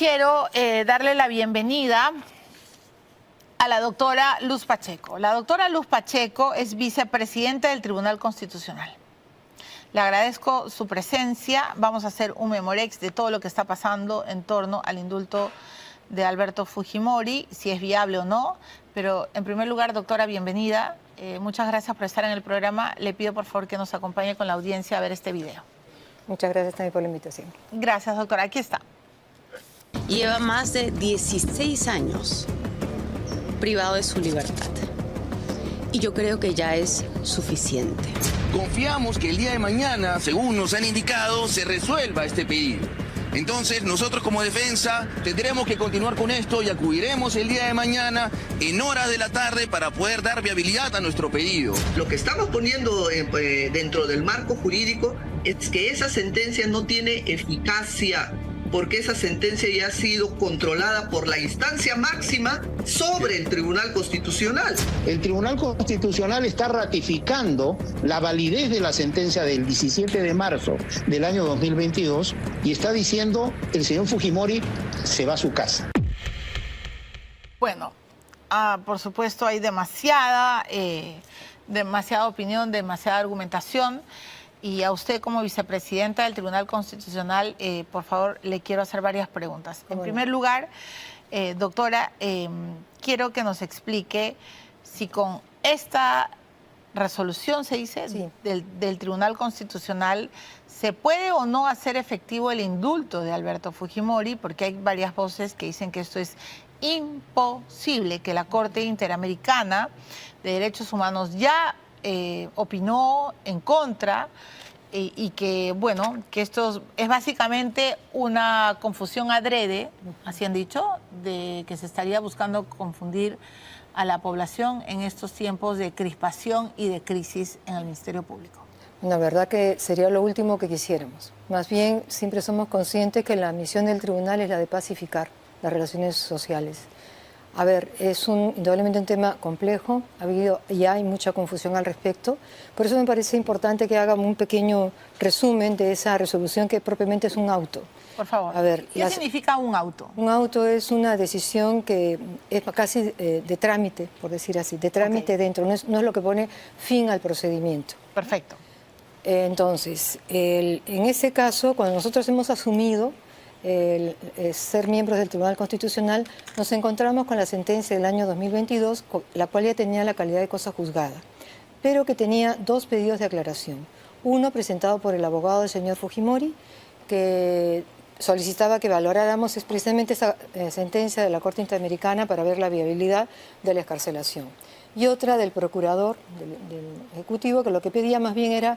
quiero darle la bienvenida a la doctora Luz Pacheco. La doctora Luz Pacheco es vicepresidenta del Tribunal Constitucional. Le agradezco su presencia. Vamos a hacer un memorex de todo lo que está pasando en torno al indulto de Alberto Fujimori, si es viable o no. Pero en primer lugar, doctora, bienvenida. Muchas gracias por estar en el programa. Le pido por favor que nos acompañe con la audiencia a ver este video. Muchas gracias también por la invitación. Gracias, doctora. Aquí está. Lleva más de 16 años privado de su libertad. Y yo creo que ya es suficiente. Confiamos que el día de mañana, según nos han indicado, se resuelva este pedido. Entonces, nosotros como defensa tendremos que continuar con esto y acudiremos el día de mañana en horas de la tarde para poder dar viabilidad a nuestro pedido. Lo que estamos poniendo dentro del marco jurídico es que esa sentencia no tiene eficacia, porque esa sentencia ya ha sido controlada por la instancia máxima sobre el Tribunal Constitucional. El Tribunal Constitucional está ratificando la validez de la sentencia del 17 de marzo del año 2022 y está diciendo el señor Fujimori se va a su casa. Bueno, por supuesto hay demasiada opinión, demasiada argumentación. Y a usted como vicepresidenta del Tribunal Constitucional, por favor, le quiero hacer varias preguntas. En primer lugar, doctora, quiero que nos explique si con esta resolución, se dice, sí, del Tribunal Constitucional, se puede o no hacer efectivo el indulto de Alberto Fujimori, porque hay varias voces que dicen que esto es imposible, que la Corte Interamericana de Derechos Humanos ya opinó en contra y que, bueno, que esto es básicamente una confusión adrede, así han dicho, de que se estaría buscando confundir a la población en estos tiempos de crispación y de crisis en el Ministerio Público. La verdad que sería lo último que quisiéramos. Más bien, siempre somos conscientes que la misión del tribunal es la de pacificar las relaciones sociales. A ver, es indudablemente un tema complejo, ha habido y hay mucha confusión al respecto, por eso me parece importante que haga un pequeño resumen de esa resolución que propiamente es un auto. Por favor, a ver, ¿qué significa un auto? Un auto es una decisión que es casi de trámite, por decir así, de trámite dentro, no es lo que pone fin al procedimiento. Perfecto. Entonces, en ese caso, cuando nosotros hemos asumido ser miembros del Tribunal Constitucional, nos encontramos con la sentencia del año 2022, la cual ya tenía la calidad de cosa juzgada, pero que tenía dos pedidos de aclaración. Uno presentado por el abogado del señor Fujimori, que solicitaba que valoráramos precisamente esa sentencia de la Corte Interamericana para ver la viabilidad de la excarcelación. Y otra del procurador, del Ejecutivo, que lo que pedía más bien era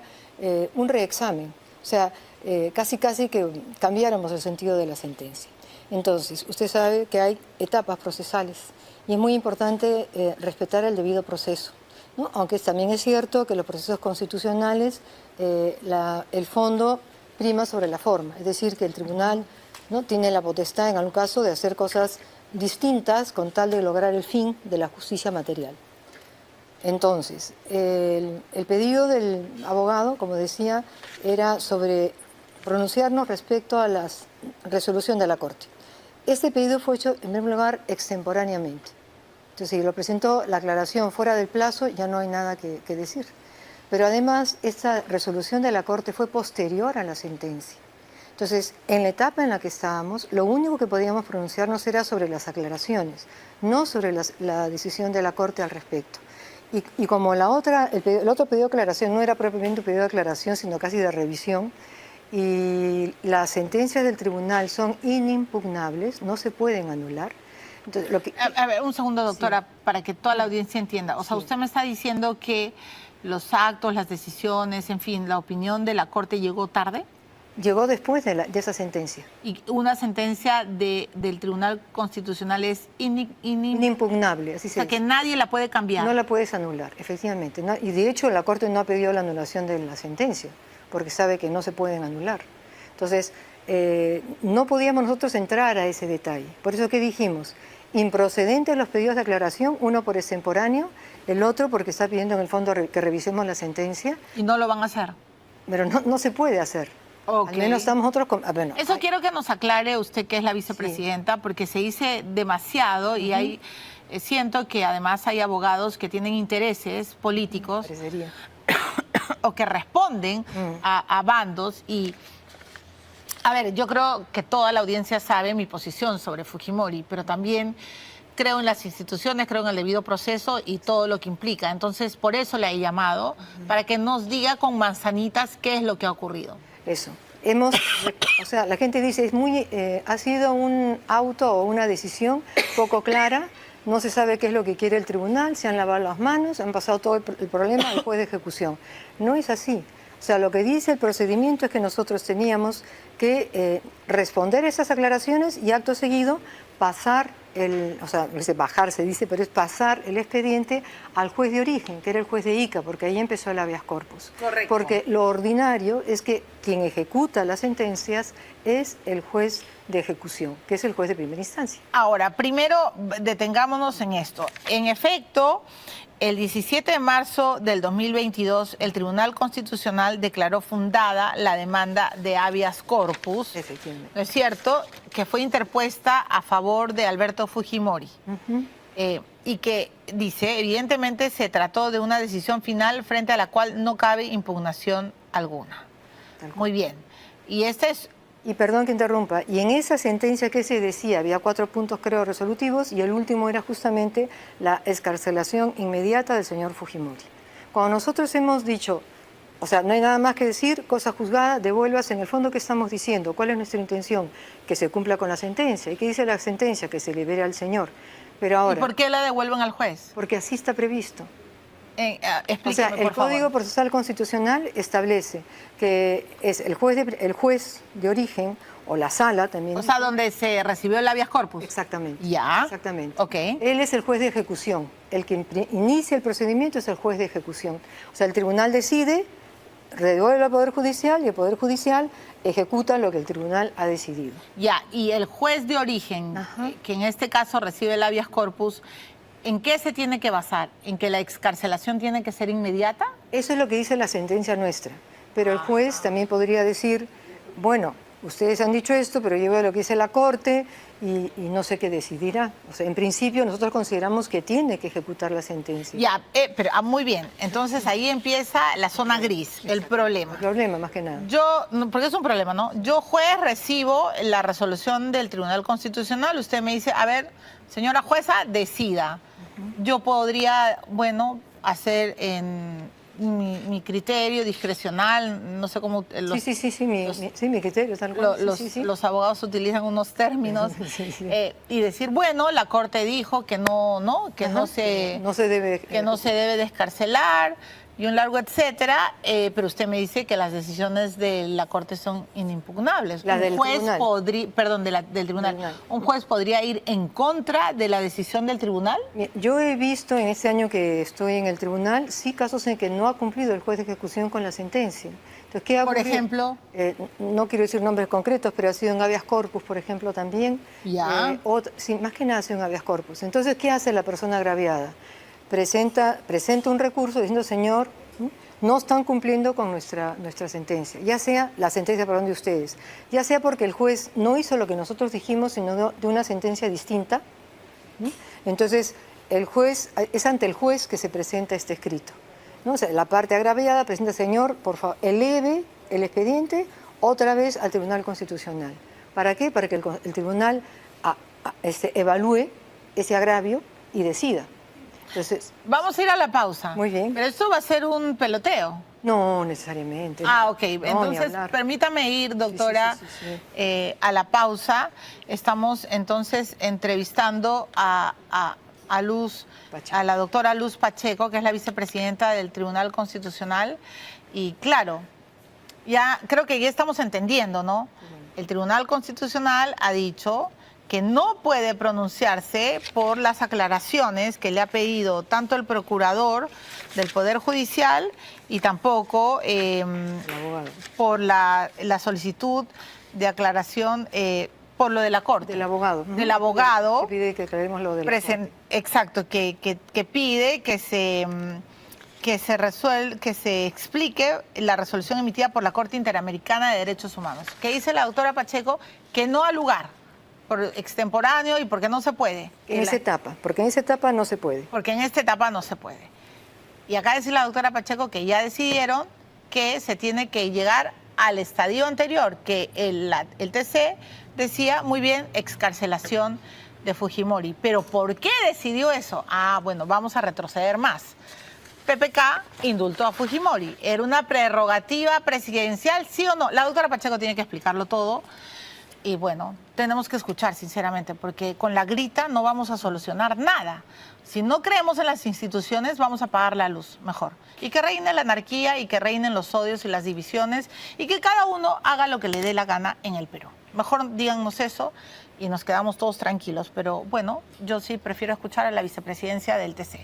un reexamen. O sea, casi que cambiáramos el sentido de la sentencia. Entonces, usted sabe que hay etapas procesales y es muy importante respetar el debido proceso, ¿no? Aunque también es cierto que los procesos constitucionales, el fondo prima sobre la forma, es decir, que el tribunal, ¿no?, tiene la potestad en algún caso de hacer cosas distintas con tal de lograr el fin de la justicia material. Entonces, el pedido del abogado, como decía, era sobre pronunciarnos respecto a la resolución de la Corte. Este pedido fue hecho, en primer lugar, extemporáneamente. Entonces, si lo presentó la aclaración fuera del plazo, ya no hay nada que decir. Pero además, esta resolución de la Corte fue posterior a la sentencia. Entonces, en la etapa en la que estábamos, lo único que podíamos pronunciarnos era sobre las aclaraciones, no sobre la decisión de la Corte al respecto. Y como el otro pedido de aclaración no era propiamente un pedido de aclaración, sino casi de revisión, y las sentencias del tribunal son inimpugnables, no se pueden anular. Entonces, a ver, un segundo, doctora, sí, para que toda la audiencia entienda. O sea, usted me está diciendo que los actos, las decisiones, en fin, la opinión de la Corte llegó tarde. Llegó después de esa sentencia. Y una sentencia del Tribunal Constitucional es inimpugnable, así se dice. O sea, que nadie la puede cambiar. No la puedes anular, efectivamente. Y de hecho la Corte no ha pedido la anulación de la sentencia, porque sabe que no se pueden anular. Entonces, no podíamos nosotros entrar a ese detalle. Por eso que dijimos, improcedentes los pedidos de aclaración, uno por extemporáneo, el otro porque está pidiendo en el fondo que revisemos la sentencia. ¿Y no lo van a hacer? Pero no se puede hacer. Ok. Al menos estamos nosotros... bueno, Eso quiero que nos aclare usted, que es la vicepresidenta, porque se dice demasiado y hay, siento que además hay abogados que tienen intereses políticos parecería. o que responden a bandos y... A ver, yo creo que toda la audiencia sabe mi posición sobre Fujimori, pero también creo en las instituciones, creo en el debido proceso y todo lo que implica. Entonces, por eso le he llamado, para que nos diga con manzanitas qué es lo que ha ocurrido. Eso. O sea, la gente dice, ha sido un auto o una decisión poco clara, no se sabe qué es lo que quiere el tribunal, se han lavado las manos, han pasado todo el problema al juez de ejecución. No es así. O sea, lo que dice el procedimiento es que nosotros teníamos que responder esas aclaraciones y acto seguido pasar o sea, no dice bajar, se dice, pero es pasar el expediente al juez de origen, que era el juez de Ica, porque ahí empezó el habeas corpus. Correcto. Porque lo ordinario es que quien ejecuta las sentencias es el juez de ejecución, que es el juez de primera instancia. Ahora, primero detengámonos en esto. En efecto, el 17 de marzo del 2022, el Tribunal Constitucional declaró fundada la demanda de habeas corpus, Efectivamente. ¿no es cierto?, que fue interpuesta a favor de Alberto Fujimori. Y que dice, evidentemente se trató de una decisión final frente a la cual no cabe impugnación alguna. Muy bien. Y este es... Y perdón que interrumpa, y en esa sentencia que se decía, había 4 puntos creo resolutivos y el último era justamente la excarcelación inmediata del señor Fujimori. Cuando nosotros hemos dicho, o sea, no hay nada más que decir, cosa juzgada, devuelvas, en el fondo, ¿qué estamos diciendo? ¿Cuál es nuestra intención? Que se cumpla con la sentencia. ¿Y qué dice la sentencia? Que se libere al señor. Pero ahora... ¿Y por qué la devuelven al juez? Porque así está previsto. Explíqueme, O sea, el por favor. Código Procesal Constitucional establece que es el juez de origen o la sala también. O sea, donde se recibió el habeas corpus. Exactamente. Ya. Exactamente. Ok. Él es el juez de ejecución. El que inicia el procedimiento es el juez de ejecución. O sea, el tribunal decide, devuelve al Poder Judicial y el Poder Judicial ejecuta lo que el tribunal ha decidido. Ya, y el juez de origen, que en este caso recibe el habeas corpus, ¿en qué se tiene que basar? ¿En que la excarcelación tiene que ser inmediata? Eso es lo que dice la sentencia nuestra. Pero el juez también podría decir, bueno, ustedes han dicho esto, pero yo veo lo que dice la Corte y no sé qué decidirá. O sea, en principio nosotros consideramos que tiene que ejecutar la sentencia. Ya, pero muy bien. Entonces ahí empieza la zona gris, el problema. El problema, más que nada. Porque es un problema, ¿no? Yo, juez, recibo la resolución del Tribunal Constitucional. Usted me dice, a ver, señora jueza, decida. Yo podría, bueno, hacer en mi criterio discrecional, no sé cómo... mi criterio, tal cual. Los abogados utilizan unos términos y decir, bueno, la Corte dijo que no se debe descarcelar y un largo etcétera, pero usted me dice que las decisiones de la Corte son inimpugnables. Del tribunal. ¿Un juez podría ir en contra de la decisión del tribunal? Yo he visto en este año que estoy en el tribunal, sí, casos en que no ha cumplido el juez de ejecución con la sentencia. Entonces, ¿qué ha Por ocurrido? ejemplo... no quiero decir nombres concretos, pero ha sido en habeas corpus, por ejemplo, también. Ya. Sí, más que nada ha sido en habeas corpus. Entonces, ¿qué hace la persona agraviada? Presenta un recurso diciendo, señor, no están cumpliendo con nuestra sentencia, ya sea la sentencia de ustedes, ya sea porque el juez no hizo lo que nosotros dijimos, sino de una sentencia distinta. Entonces, el juez, es ante el juez que se presenta este escrito, ¿no? O sea, la parte agraviada presenta, señor, por favor, eleve el expediente otra vez al Tribunal Constitucional. ¿Para qué? Para que el tribunal evalúe ese agravio y decida. Entonces, vamos a ir a la pausa. Muy bien. Pero esto va a ser un peloteo. No necesariamente. Ok. Entonces, permítame ir, doctora, a la pausa. Estamos entonces entrevistando a la doctora Luz Pacheco, que es la vicepresidenta del Tribunal Constitucional. Y claro, ya creo que ya estamos entendiendo, ¿no? El Tribunal Constitucional ha dicho que no puede pronunciarse por las aclaraciones que le ha pedido tanto el procurador del Poder Judicial y tampoco por la solicitud de aclaración por lo de la Corte. Del abogado. Del abogado. Que pide que aclaremos lo de la Corte. Exacto, que pide que se explique la resolución emitida por la Corte Interamericana de Derechos Humanos. Que dice la doctora Pacheco que no ha lugar por extemporáneo y porque no se puede. En esa etapa, porque en esa etapa no se puede. Porque en esta etapa no se puede. Y acá dice la doctora Pacheco que ya decidieron que se tiene que llegar al estadio anterior, que el TC decía muy bien excarcelación de Fujimori. Pero ¿por qué decidió eso? Ah, bueno, vamos a retroceder más. PPK indultó a Fujimori. ¿Era una prerrogativa presidencial, sí o no? La doctora Pacheco tiene que explicarlo todo. Y bueno, tenemos que escuchar, sinceramente, porque con la grita no vamos a solucionar nada. Si no creemos en las instituciones, vamos a apagar la luz, mejor. Y que reine la anarquía y que reinen los odios y las divisiones y que cada uno haga lo que le dé la gana en el Perú. Mejor díganos eso y nos quedamos todos tranquilos. Pero bueno, yo sí prefiero escuchar a la vicepresidencia del TC.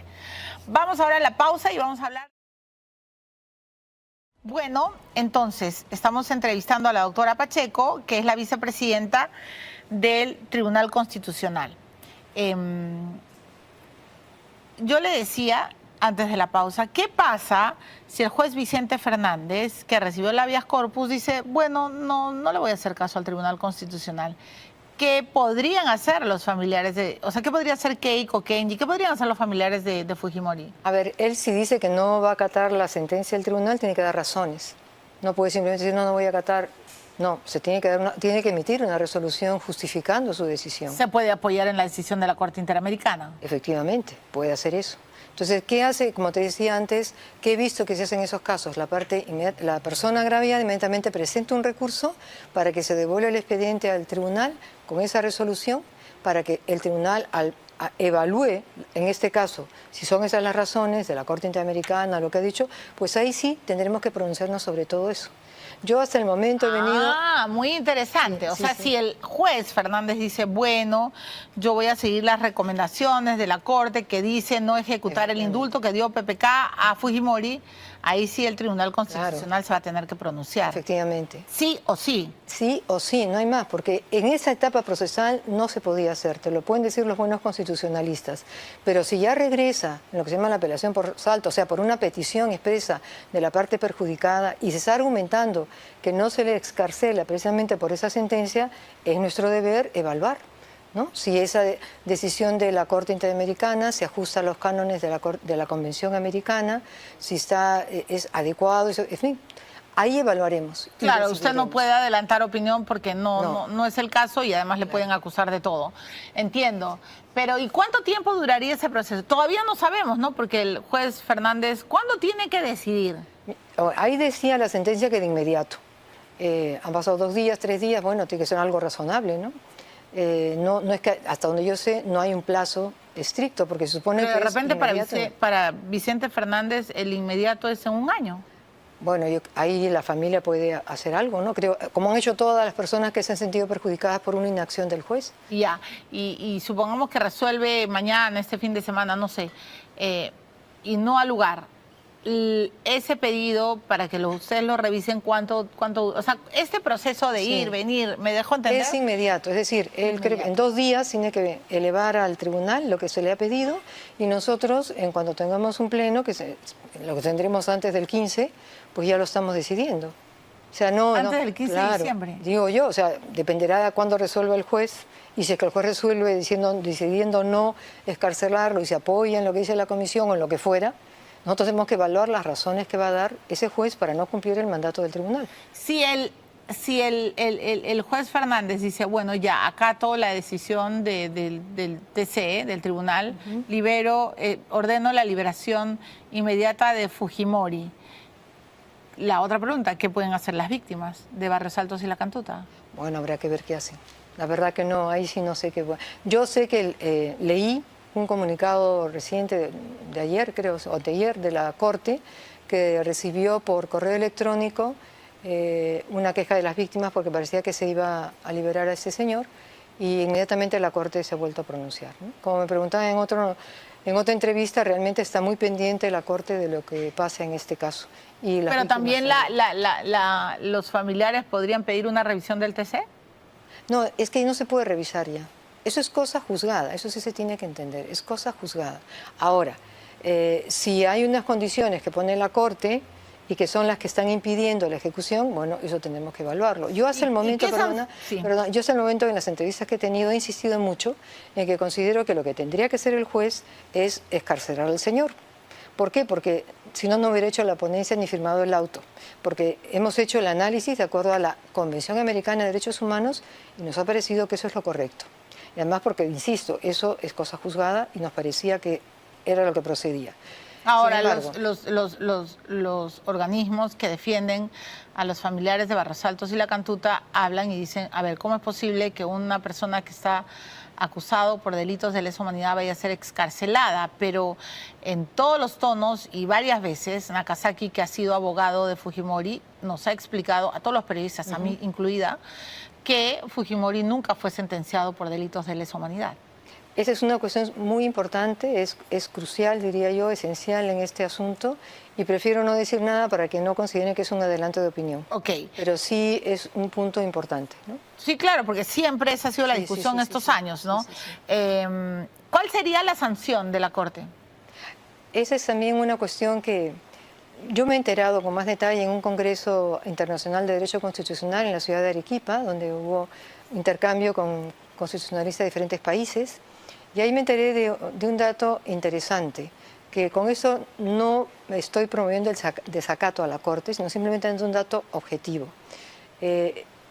Vamos ahora a la pausa y vamos a hablar. Bueno, entonces, estamos entrevistando a la doctora Pacheco, que es la vicepresidenta del Tribunal Constitucional. Yo le decía antes de la pausa, ¿qué pasa si el juez Vicente Fernández, que recibió el habeas corpus, dice, bueno, no le voy a hacer caso al Tribunal Constitucional? ¿Qué podrían hacer los familiares qué podría hacer Keiko, Kenji? ¿Qué podrían hacer los familiares de Fujimori? A ver, él si dice que no va a acatar la sentencia del tribunal, tiene que dar razones. No puede simplemente decir, no voy a acatar. No, tiene que emitir una resolución justificando su decisión. ¿Se puede apoyar en la decisión de la Corte Interamericana? Efectivamente, puede hacer eso. Entonces, ¿qué hace? Como te decía antes, ¿qué he visto que se hace en esos casos? La persona agraviada inmediatamente presenta un recurso para que se devuelva el expediente al tribunal con esa resolución, para que el tribunal evalúe, en este caso, si son esas las razones de la Corte Interamericana, lo que ha dicho, pues ahí sí tendremos que pronunciarnos sobre todo eso. Yo hasta el momento he venido... Ah, muy interesante. Sí, o sea, si el juez Fernández dice, bueno, yo voy a seguir las recomendaciones de la Corte que dice no ejecutar el indulto que dio PPK a Fujimori, ahí sí el Tribunal Constitucional se va a tener que pronunciar. Efectivamente. Sí o sí. Sí o sí, no hay más, porque en esa etapa procesal no se podía hacer, te lo pueden decir los buenos constitucionalistas, pero si ya regresa en lo que se llama la apelación por salto, o sea, por una petición expresa de la parte perjudicada y se está argumentando que no se le excarcela precisamente por esa sentencia, es nuestro deber evaluar, ¿no? Si esa decisión de la Corte Interamericana se ajusta a los cánones de la Convención Americana, si es adecuado, en fin, ahí evaluaremos. Claro, usted no puede adelantar opinión porque no es el caso y además le pueden acusar de todo. Entiendo. Pero ¿y cuánto tiempo duraría ese proceso? Todavía no sabemos, ¿no? Porque el juez Fernández, ¿cuándo tiene que decidir? Ahí decía la sentencia que de inmediato. Han pasado 2 días, 3 días, bueno, tiene que ser algo razonable, ¿no? No es que, hasta donde yo sé, no hay un plazo estricto, porque se supone pero que de repente es para Vicente Fernández el inmediato es en 1 año. Bueno, ahí la familia puede hacer algo, ¿no? Creo, como han hecho todas las personas que se han sentido perjudicadas por una inacción del juez. Ya, y supongamos que resuelve mañana, este fin de semana, no sé, y no ha lugar. Ese pedido para que ustedes lo revisen cuánto, o sea, este proceso de ir, venir, ¿me dejo entender? Es inmediato, es decir, él creo que en 2 días tiene que elevar al tribunal lo que se le ha pedido y nosotros, en cuanto tengamos un pleno, lo que tendremos antes del 15, pues ya lo estamos decidiendo. O sea, antes del 15 de diciembre. Digo yo, o sea, dependerá de cuándo resuelva el juez y si es que el juez resuelve decidiendo no excarcelarlo y se apoya en lo que dice la comisión o en lo que fuera, nosotros tenemos que evaluar las razones que va a dar ese juez para no cumplir el mandato del tribunal. Si el juez Fernández dice, bueno, ya acato la decisión del TC, del tribunal, ordeno la liberación inmediata de Fujimori. La otra pregunta, ¿qué pueden hacer las víctimas de Barrios Altos y La Cantuta? Bueno, habrá que ver qué hacen. La verdad que no, ahí sí no sé qué. Yo sé que leí un comunicado reciente de ayer, creo, o de ayer, de la Corte, que recibió por correo electrónico una queja de las víctimas porque parecía que se iba a liberar a ese señor y inmediatamente la Corte se ha vuelto a pronunciar, ¿no? Como me preguntaban en otra entrevista, realmente está muy pendiente la Corte de lo que pasa en este caso. Pero también los familiares podrían pedir una revisión del TC. No, es que no se puede revisar ya. Eso es cosa juzgada, eso sí se tiene que entender, es cosa juzgada. Ahora, Si hay unas condiciones que pone la Corte y que son las que están impidiendo la ejecución, bueno, eso tenemos que evaluarlo. Yo hasta el momento, yo hasta el momento en las entrevistas que he tenido he insistido mucho en que considero que lo que tendría que hacer el juez es excarcelar al señor. ¿Por qué? Porque si no, no hubiera hecho la ponencia ni firmado el auto. Porque hemos hecho el análisis de acuerdo a la Convención Americana de Derechos Humanos y nos ha parecido que eso es lo correcto. Y además porque, insisto, eso es cosa juzgada y nos parecía que era lo que procedía. Ahora, los organismos que defienden a los familiares de Barros Altos y La Cantuta hablan y dicen, a ver, ¿cómo es posible que una persona que está acusado por delitos de lesa humanidad vaya a ser excarcelada? Pero en todos los tonos y varias veces, Nakazaki, que ha sido abogado de Fujimori, nos ha explicado, a todos los periodistas, a mí incluida, que Fujimori nunca fue sentenciado por delitos de lesa humanidad. Esa es una cuestión muy importante, es crucial, diría yo, esencial en este asunto, y prefiero no decir nada para que no consideren que es un adelanto de opinión. Ok. Pero sí es un punto importante, ¿no? Sí, claro, porque siempre esa ha sido la discusión estos años, ¿no? ¿Cuál sería la sanción de la Corte? Esa es también una cuestión que yo me he enterado con más detalle en un Congreso Internacional de Derecho Constitucional en la ciudad de Arequipa, donde hubo intercambio con constitucionalistas de diferentes países. Y ahí me enteré de un dato interesante, que con eso no estoy promoviendo el desacato a la Corte, sino simplemente dando un dato objetivo.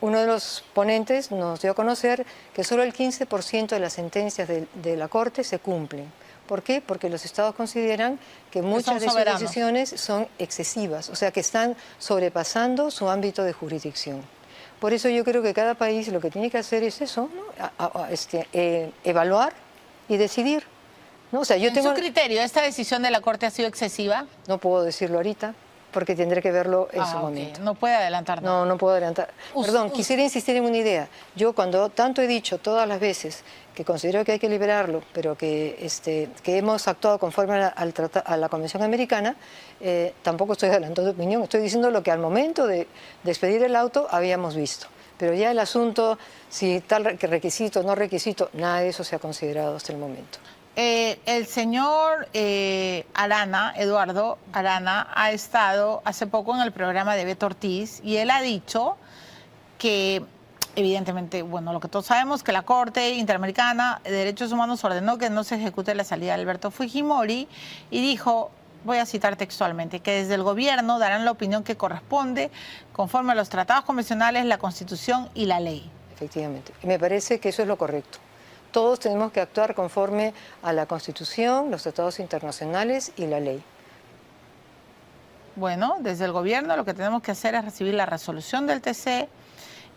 Uno de los ponentes nos dio a conocer que solo el 15% de las sentencias de la Corte se cumplen. ¿Por qué? Porque los estados consideran que muchas de sus decisiones son excesivas, o sea, que están sobrepasando su ámbito de jurisdicción. Por eso yo creo que cada país lo que tiene que hacer es eso, ¿no? Evaluar y decidir, ¿no? O sea, yo ¿En su criterio, esta decisión de la Corte ha sido excesiva? No puedo decirlo ahorita, porque tendré que verlo en su momento. No puede adelantar nada. No puedo adelantar. Perdón, quisiera insistir en una idea. Yo cuando tanto he dicho todas las veces que considero que hay que liberarlo, pero que hemos actuado conforme a la Convención Americana, tampoco estoy adelantando opinión, estoy diciendo lo que al momento de expedir el auto habíamos visto. Pero ya el asunto, si tal requisito, no requisito, nada de eso se ha considerado hasta el momento. El señor Eduardo Arana, ha estado hace poco en el programa de Beto Ortiz y él ha dicho que, evidentemente, bueno, lo que todos sabemos, que la Corte Interamericana de Derechos Humanos ordenó que no se ejecute la salida de Alberto Fujimori y dijo, voy a citar textualmente, que desde el gobierno darán la opinión que corresponde conforme a los tratados convencionales, la Constitución y la ley. Efectivamente. Y me parece que eso es lo correcto. Todos tenemos que actuar conforme a la Constitución, los tratados internacionales y la ley. Bueno, desde el gobierno lo que tenemos que hacer es recibir la resolución del TC,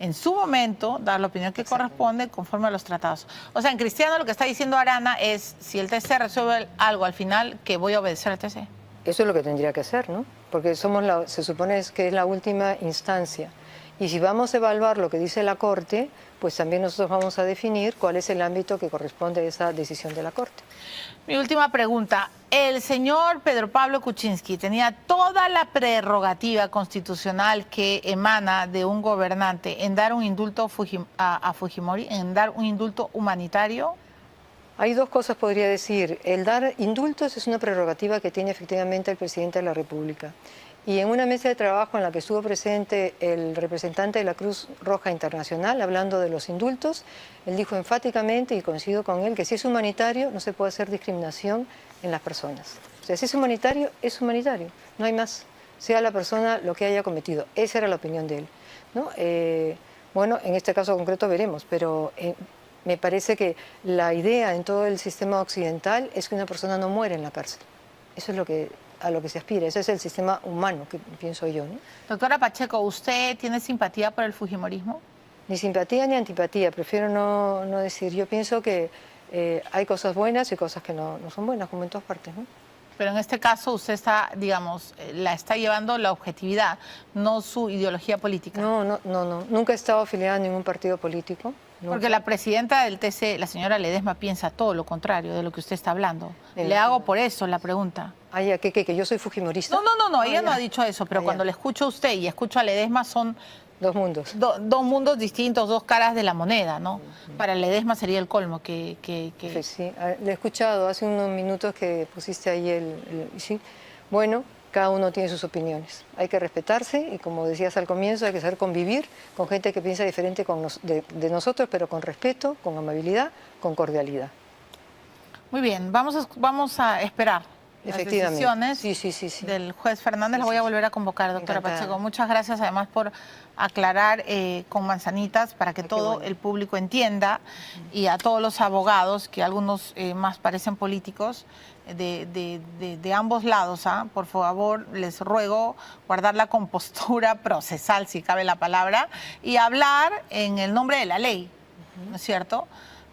en su momento dar la opinión que corresponde conforme a los tratados. O sea, en cristiano lo que está diciendo Arana es, si el TC resuelve algo al final, que voy a obedecer al TC. Eso es lo que tendría que hacer, ¿no? Porque se supone que es la última instancia. Y si vamos a evaluar lo que dice la Corte, pues también nosotros vamos a definir cuál es el ámbito que corresponde a esa decisión de la Corte. Mi última pregunta. El señor Pedro Pablo Kuczynski tenía toda la prerrogativa constitucional que emana de un gobernante en dar un indulto a Fujimori, en dar un indulto humanitario. Hay dos cosas, podría decir. El dar indultos es una prerrogativa que tiene efectivamente el presidente de la República. Y en una mesa de trabajo en la que estuvo presente el representante de la Cruz Roja Internacional, hablando de los indultos, él dijo enfáticamente, y coincido con él, que si es humanitario no se puede hacer discriminación en las personas. O sea, si es humanitario, no hay más, sea la persona lo que haya cometido. Esa era la opinión de él, ¿no? Bueno, en este caso concreto veremos, pero me parece que la idea en todo el sistema occidental es que una persona no muere en la cárcel. Eso es a lo que se aspira, ese es el sistema humano, que pienso yo, ¿no? Doctora Pacheco, ¿usted tiene simpatía por el fujimorismo? Ni simpatía ni antipatía, prefiero no decir. Yo pienso que hay cosas buenas y cosas que no son buenas, como en todas partes, ¿no? Pero en este caso usted está, digamos, la está llevando la objetividad, no su ideología política. No, nunca he estado afiliada a ningún partido político. Nunca. Porque la presidenta del TC, la señora Ledesma, piensa todo lo contrario de lo que usted está hablando. Le hago por eso la pregunta. ¿Que yo soy fujimorista? No, ella no ha dicho eso, pero cuando le escucho a usted y escucho a Ledesma son Dos mundos. Dos mundos distintos, dos caras de la moneda, ¿no? Para Ledesma sería el colmo que... Pues sí, le he escuchado hace unos minutos que pusiste ahí sí. Bueno, cada uno tiene sus opiniones. Hay que respetarse y, como decías al comienzo, hay que saber convivir con gente que piensa diferente de nosotros, pero con respeto, con amabilidad, con cordialidad. Muy bien, vamos a esperar las decisiones sí. del juez Fernández. La voy a volver a convocar, doctora Pacheco. Muchas gracias además por aclarar con manzanitas para que todo el público entienda, y a todos los abogados, que algunos más parecen políticos, de ambos lados, por favor, les ruego guardar la compostura procesal, si cabe la palabra, y hablar en el nombre de la ley, ¿no es cierto?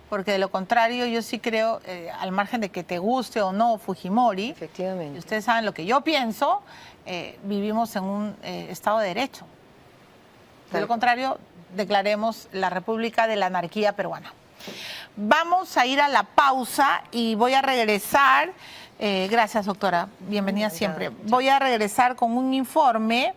Porque de lo contrario yo sí creo, al margen de que te guste o no Fujimori, efectivamente, y ustedes saben lo que yo pienso, vivimos en un Estado de Derecho. De lo contrario, declaremos la República de la Anarquía Peruana. Vamos a ir a la pausa y voy a regresar. Gracias, doctora. Bienvenida siempre. Voy a regresar con un informe